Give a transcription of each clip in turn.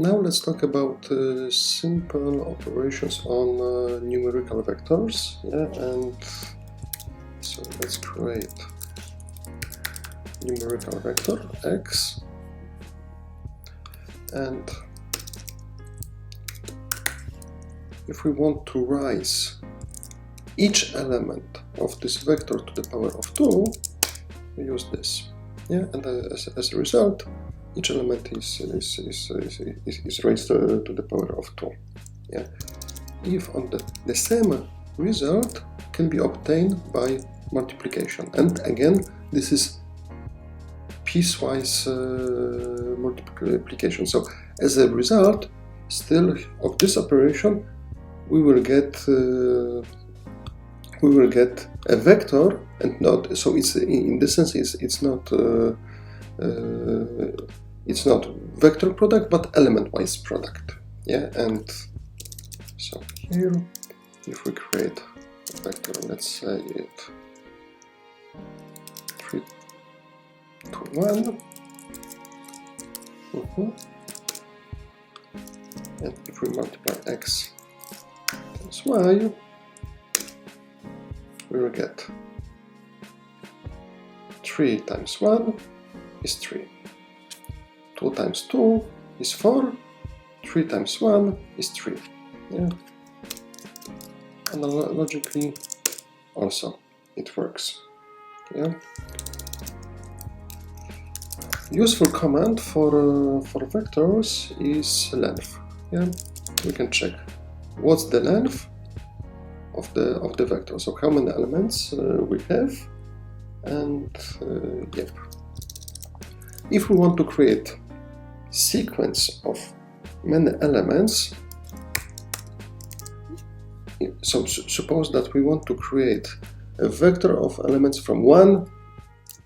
Now let's talk about simple operations on numerical vectors. And so let's create numerical vector x, and if we want to raise each element of this vector to the power of 2, we use this. And as a result, each element is raised to the power of 2. If on the same result can be obtained by multiplication, and again this is piecewise multiplication. So as a result, still of this operation, we will get a vector, and not so. It's in this sense it's not vector product, but element-wise product. And so here, if we create a vector, let's say it 3 to 1, and if we multiply x times y, we will get 3 times 1 is 3, 2 times 2 is 4, 3 times 1 is 3. Analogically also it works. Useful command for vectors is length. We can check what's the length of the vector, so how many elements we have, and if we want to create sequence of many elements, so suppose that we want to create a vector of elements from 1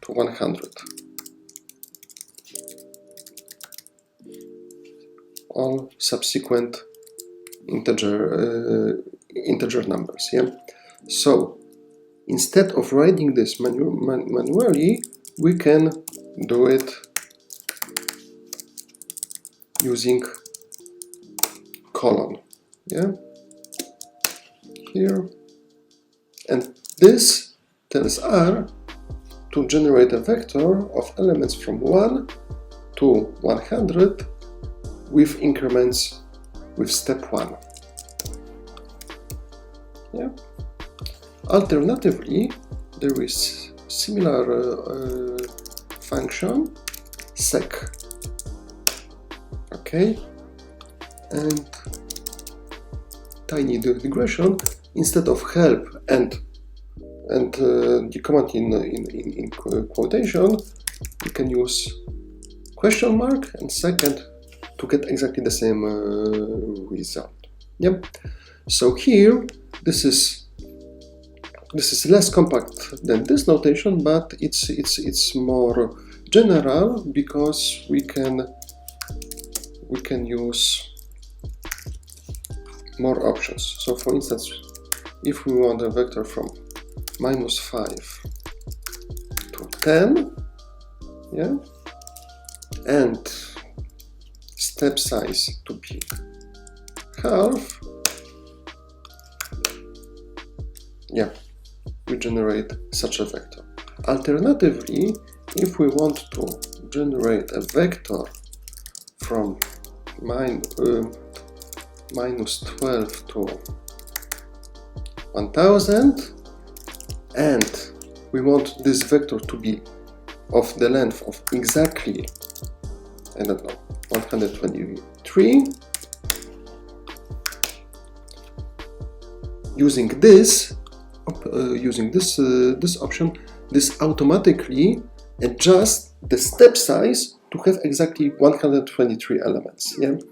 to 100, all subsequent integer numbers. So instead of writing this manually, we can do it using colon. Here, and this tells R to generate a vector of elements from 1 to 100 with increments with step 1. Alternatively, there is similar function sec. And tiny digression, instead of help and the command in quotation, you can use question mark and second to get exactly the same result. So here this is less compact than this notation, but it's more general because we can use more options. So for instance, if we want a vector from -5 to 10, and step size to be half, we generate such a vector. Alternatively, if we want to generate a vector from -12 to 1000, and we want this vector to be of the length of exactly, I don't know, 123, using this option, this automatically adjusts the step size to have exactly 123 elements. And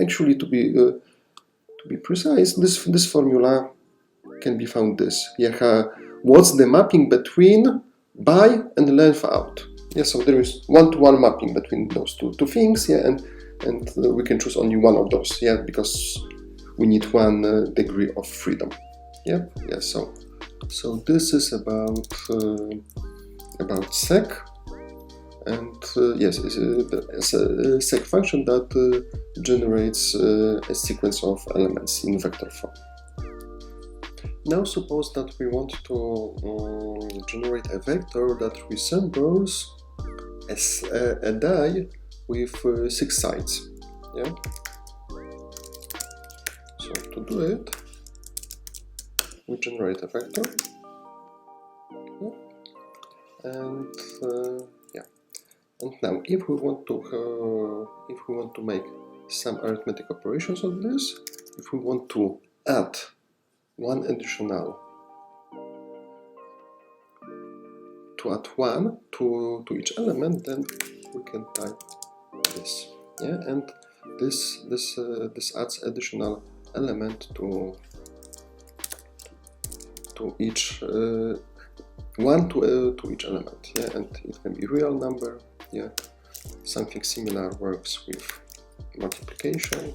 actually, to be precise, this formula can be found what's the mapping between by and length out. So there is one-to-one mapping between those two things. And we can choose only one of those. Because we need 1 degree of freedom. So this is about sec. and yes, it's a sec function that generates a sequence of elements in vector form. Now suppose that we want to generate a vector that resembles a die with 6 sides. Yeah. So to do it, we generate a vector. Yeah. And yeah. And now, if we want to make some arithmetic operations on this, if we want to add one additional one to each element, then we can type this. Yeah, and this adds additional element to each one to each element. Yeah, and it can be real number. Yeah, something similar works with multiplication.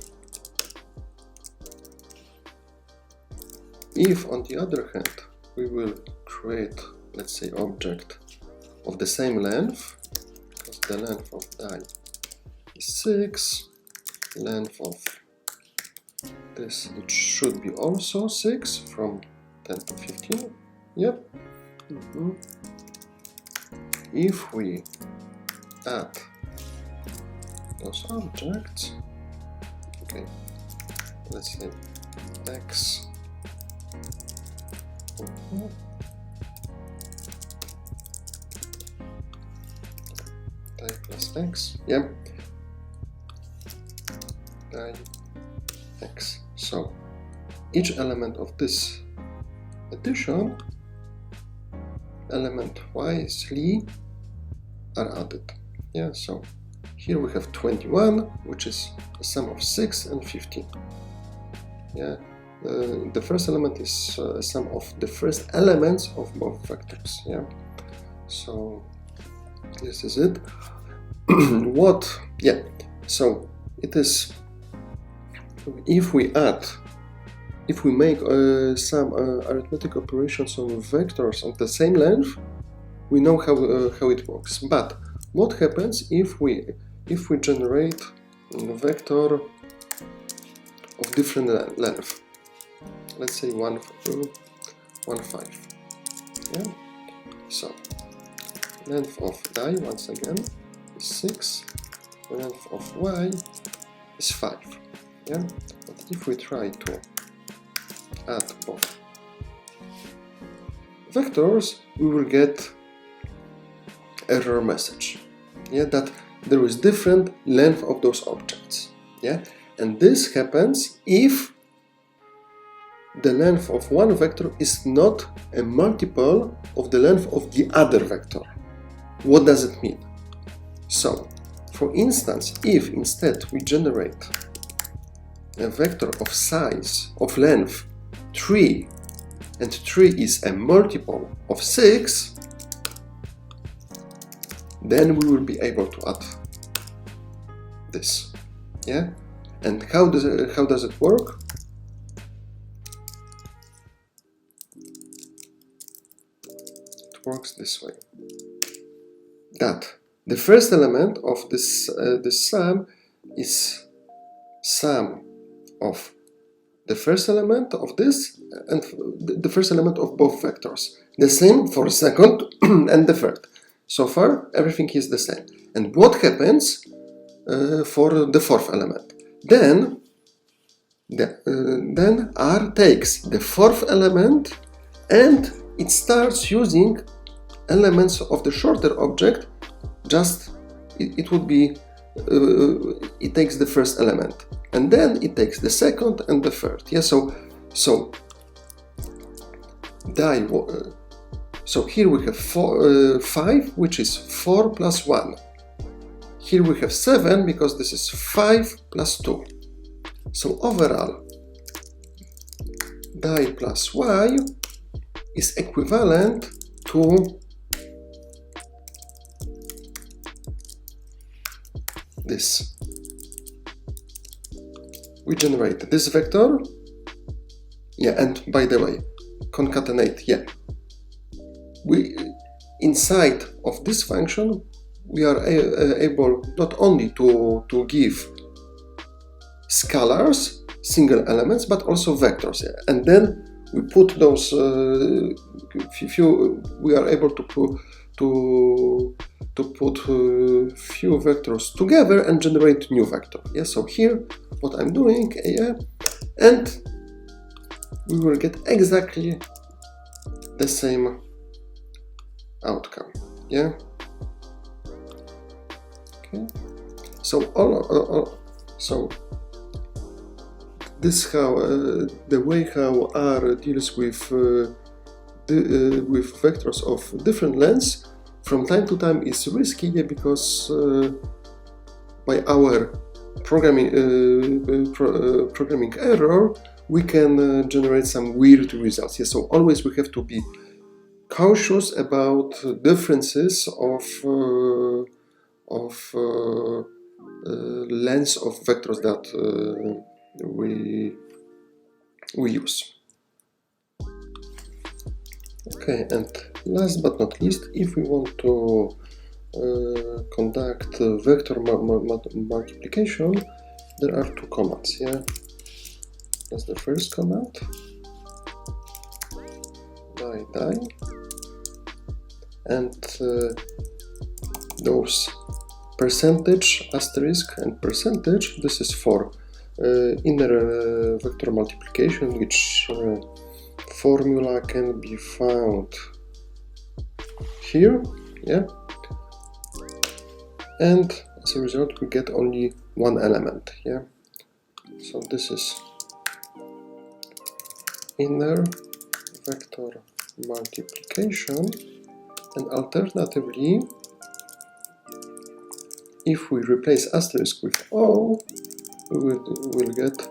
If, on the other hand, we will create, let's say, object of the same length, because the length of die is 6, length of this, it should be also 6, from 10 to 15. Yep. If we add those objects, okay, let's say x die plus x, yeah, die x. So each element of this addition, element wisely are added. Yeah, so here we have 21, which is a sum of 6 and 15. Yeah. The first element is a sum of the first elements of both vectors. Yeah, so this is it. What? Yeah, so it is. If we make some arithmetic operations on vectors of the same length, we know how it works. But what happens if we generate a vector of different length? Let's say 1, 5. Yeah. So length of die, once again, is 6. Length of y is 5. Yeah. But if we try to add both vectors, we will get error message. Yeah, that there is different length of those objects. Yeah, and this happens if the length of one vector is not a multiple of the length of the other vector. What does it mean? So, for instance, if instead we generate a vector of size, of length 3, and 3 is a multiple of 6, then we will be able to add this. Yeah? And how does it work? Works this way, that the first element of this sum is sum of the first element of this and the first element of both vectors. The same for the second and the third. So far everything is the same. And what happens for the fourth element? Then R takes the fourth element and it starts using elements of the shorter object. Just it would be it takes the first element and then it takes the second and the third. Yeah, so here we have 5, which is 4 plus 1. Here we have 7 because this is 5 plus 2. So overall, die plus y is equivalent to this. We generate this vector. Yeah, and by the way, concatenate, yeah. We inside of this function we are able not only to give scalars, single elements, but also vectors, and then we put those. We are able to put few vectors together and generate new vector. Yeah. So here, what I'm doing, and we will get exactly the same outcome. Yeah. Okay. So so this how the way how R deals with vectors of different lengths from time to time is risky, because by our programming error we can generate some weird results. Yeah, so always we have to be cautious about differences of lengths of vectors that we use. Okay, and last but not least, if we want to conduct vector multiplication, there are two commands. Yeah, that's the first command, die, and those percentage, asterisk, and percentage. This is for inner vector multiplication, which formula can be found here. Yeah, and as a result we get only one element. Yeah, so this is inner vector multiplication, and alternatively, if we replace asterisk with O, we will get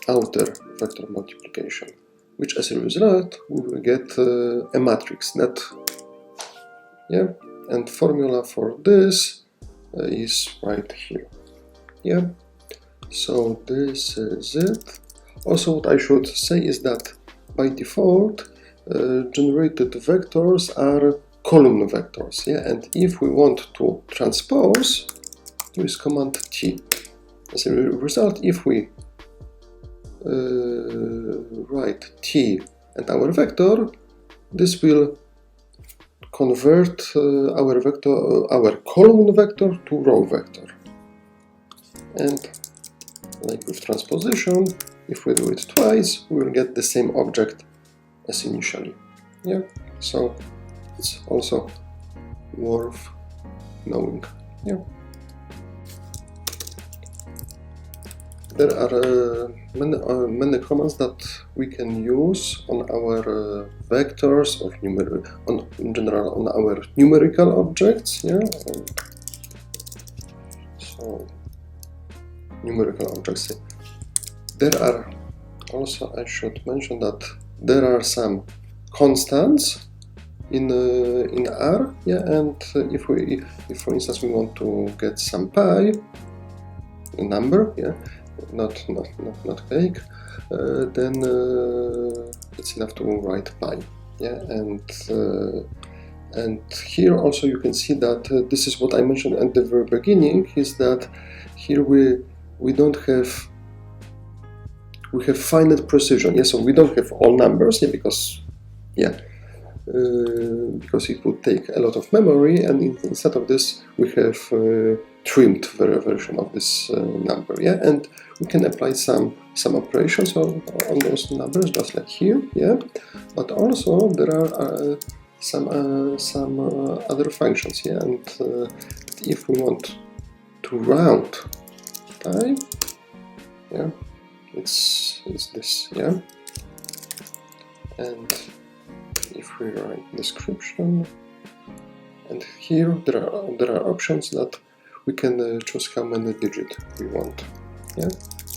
outer vector multiplication, which as a result we will get a matrix net. Yeah, and formula for this is right here. Yeah, so this is it. Also, what I should say is that by default generated vectors are column vectors. Yeah, and if we want to transpose, use command T. As a result, if we write T and our vector, this will convert our column vector to row vector. And like with transposition, if we do it twice, we will get the same object as initially. Yeah, so it's also worth knowing. Yeah. There are many commands that we can use on our vectors or in general on our numerical objects. Yeah, so numerical objects. There are also, I should mention that there are some constants in R. Yeah, and if for instance we want to get some pi, a number, yeah, not cake, then it's enough to write pi. Yeah, and here also you can see that this is what I mentioned at the very beginning, is that here we don't have, we have finite precision. Yeah, so we don't have all numbers. Yeah, because it would take a lot of memory, and instead of this we have trimmed version of this number. Yeah, and we can apply some operations on those numbers, just like here. Yeah, but also there are some other functions. Yeah, and if we want to round pi, yeah, it's this. Yeah, and if we write description, and here there are options that we can choose how many digits we want. Yeah,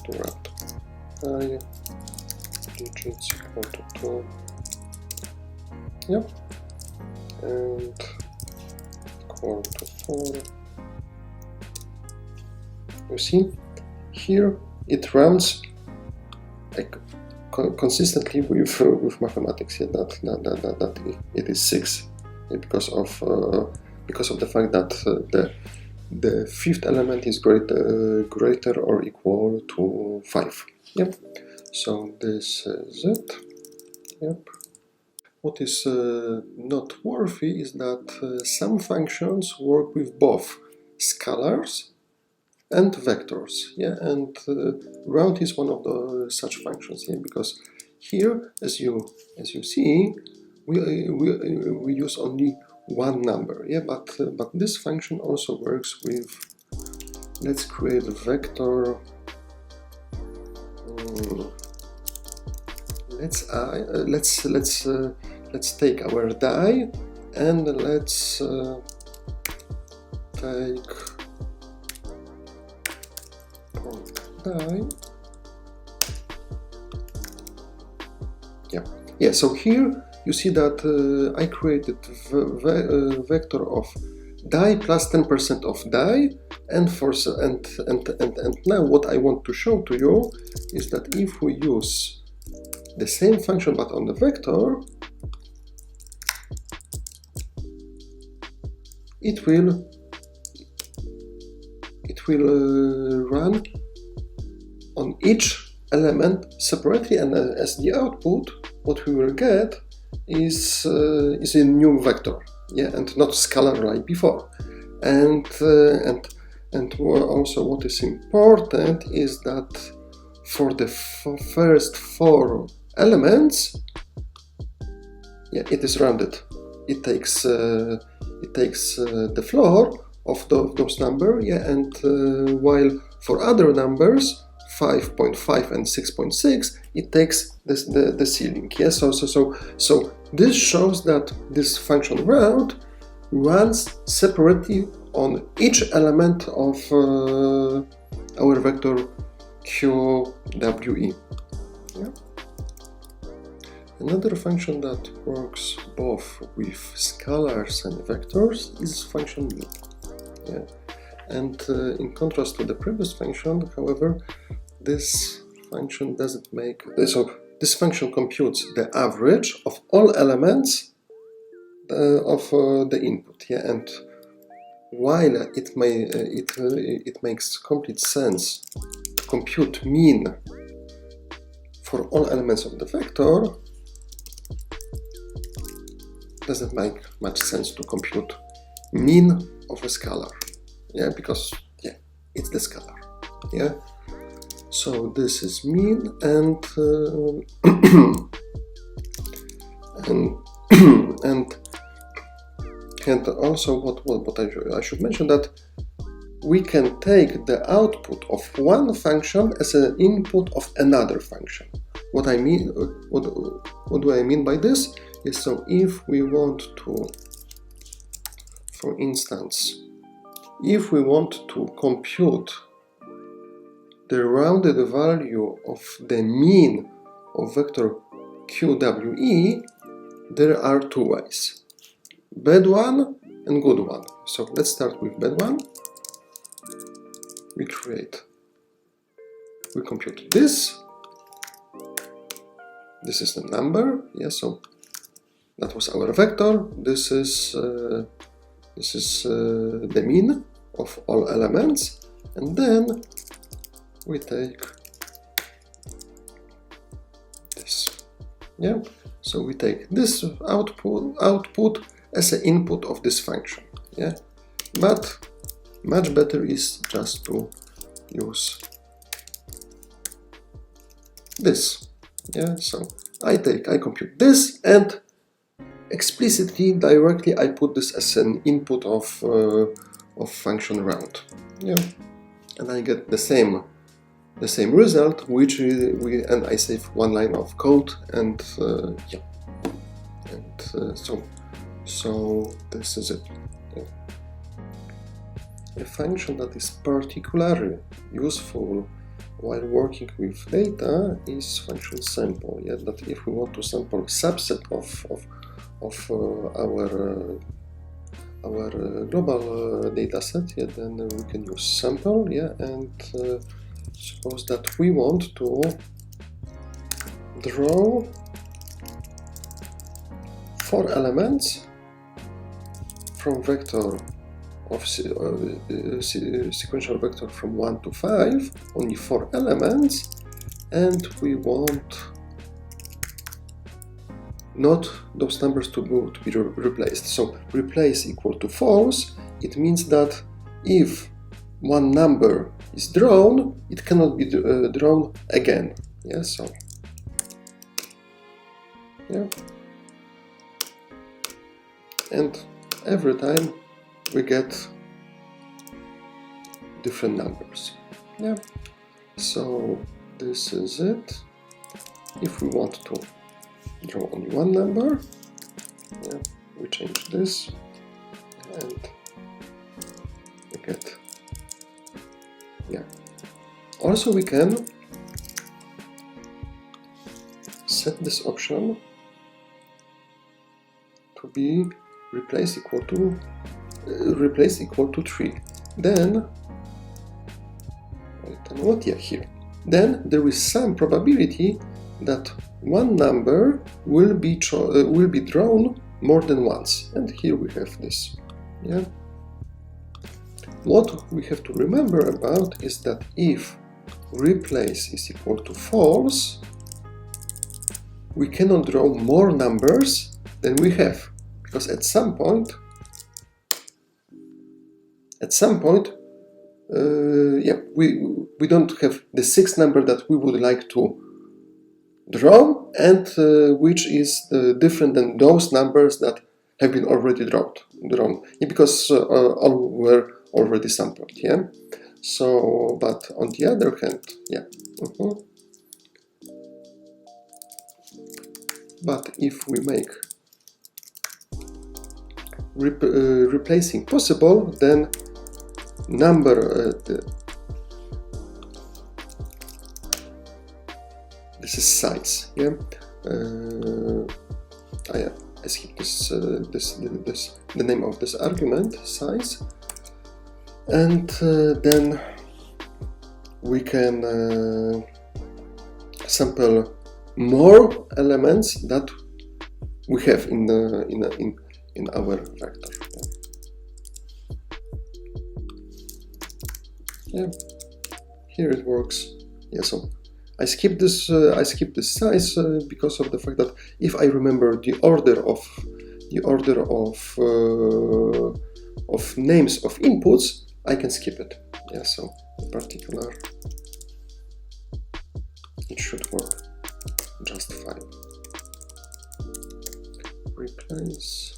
to round pi digits equal to 2. Yeah, and equal to 4. You see, here it rounds like consistently with mathematics. Yeah, that it is 6, because of because of the fact that the fifth element is greater or equal to 5. Yep. So this is it. Yep. What is noteworthy is that some functions work with both scalars and vectors. Yeah, and round is one of the such functions. Yeah, because here, as you see, we use only one number. Yeah, but this function also works with. Let's create a vector. Let's take our die and let's take cont'd. Yeah. So here you see that I created vector of die plus 10% of die, and now what I want to show to you is that if we use the same function but on the vector, it will run on each element separately, and as the output, what we will get is a new vector, yeah, and not scalar like before. And also what is important is that for the first 4 elements, yeah, it is rounded. It takes the floor of those numbers, yeah, and while for other numbers 5.5 and 6.6, it takes the ceiling. Yeah, so this shows that this function round runs separately on each element of our vector QWE. Yeah. Another function that works both with scalars and vectors is function mean. Yeah. And in contrast to the previous function, however, this function doesn't make. So this function computes the average of all elements of the input. Yeah, and while it makes complete sense to compute mean for all elements of the vector, doesn't make much sense to compute mean of a scalar. Yeah, because yeah, it's the scalar. Yeah. So this is mean, and and also what I should mention, that we can take the output of one function as an input of another function. What I mean, what do I mean by this? Is so if we want to, for instance, if we want to compute the rounded value of the mean of vector QWE, there are 2 ways: bad one and good one. So let's start with bad one. We compute this. This is the number. Yeah, so that was our vector. This is the mean of all elements, and then we take this. Yeah, so we take this output as an input of this function. Yeah, but much better is just to use this. Yeah, so I compute this, and explicitly, directly, I put this as an input of function round. Yeah, and I get the same result, which and I save one line of code, and yeah, and so this is it. Yeah. A function that is particularly useful while working with data is function sample. Yeah, that if we want to sample a subset of our global data set, yeah, then we can use sample. Yeah, and suppose that we want to draw 4 elements from vector of sequential vector from 1 to 5, only 4 elements, and we want not those numbers to be replaced. So replace equal to false. It means that if one number is drawn, it cannot be drawn again. Yeah, so yeah, and every time we get different numbers. Yeah, so this is it. If we want to draw only one number, yeah, we change this and we get, yeah. Also we can set this option to be replace equal to 3. Then what? Yeah, here. Then there is some probability that one number will be drawn more than once, and here we have this. Yeah. What we have to remember about is that if replace is equal to false, we cannot draw more numbers than we have, because at some point, yeah, we don't have the 6th number that we would like to draw, and which is different than those numbers that have been already drawn, yeah, because all were already sampled. Yeah. So, but on the other hand, yeah. But if we make replacing possible, then number this is size. Yeah, I skip this the name of this argument, size, and then we can sample more elements that we have in our vector. Yeah, here it works. Yeah, so I skip this size because of the fact that if I remember the order of names of inputs, I can skip it. Yeah, so in particular, it should work just fine. Replace.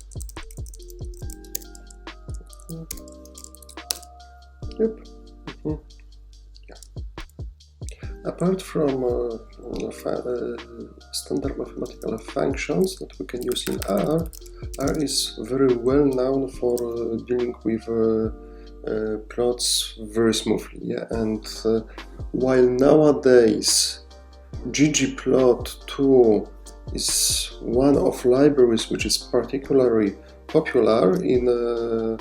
Yep. Yeah. Apart from standard mathematical functions that we can use in R, R is very well known for dealing with plots very smoothly. Yeah, and while nowadays ggplot2 is one of libraries which is particularly popular in the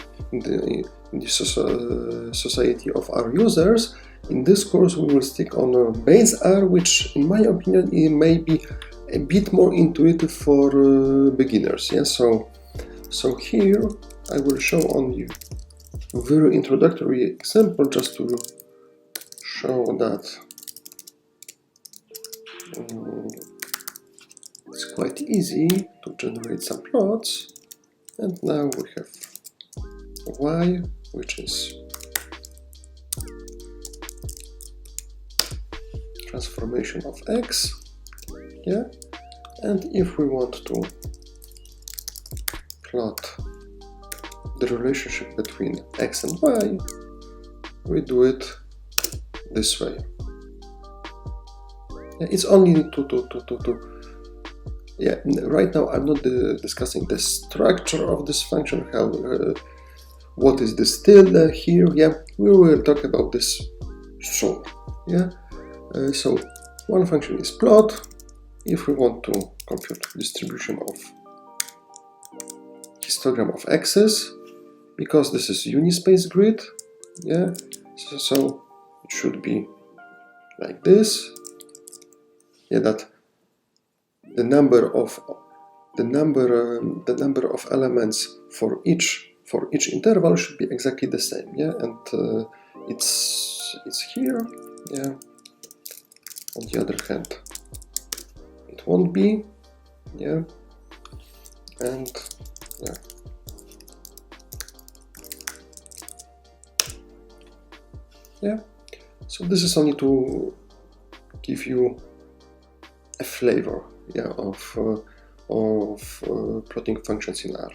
society of R users, in this course we will stick on base R, which in my opinion it may be a bit more intuitive for beginners. Yeah, so here I will show on you a very introductory example just to show that it's quite easy to generate some plots. And now we have y, which is transformation of x. Yeah, and if we want to plot the relationship between x and y, we do it this way. Yeah, it's only yeah, right now I'm not discussing the structure of this function, how what is the tilde here. Yeah, we will talk about this soon. Yeah, so one function is plot. If we want to compute distribution of histogram of x's, because this is unispace grid, yeah, so it should be like this. Yeah, that the number of elements for each for each interval should be exactly the same, yeah, and it's here, yeah. On the other hand, it won't be, yeah, and yeah. Yeah, so this is only to give you a flavor, yeah, of plotting functions in R.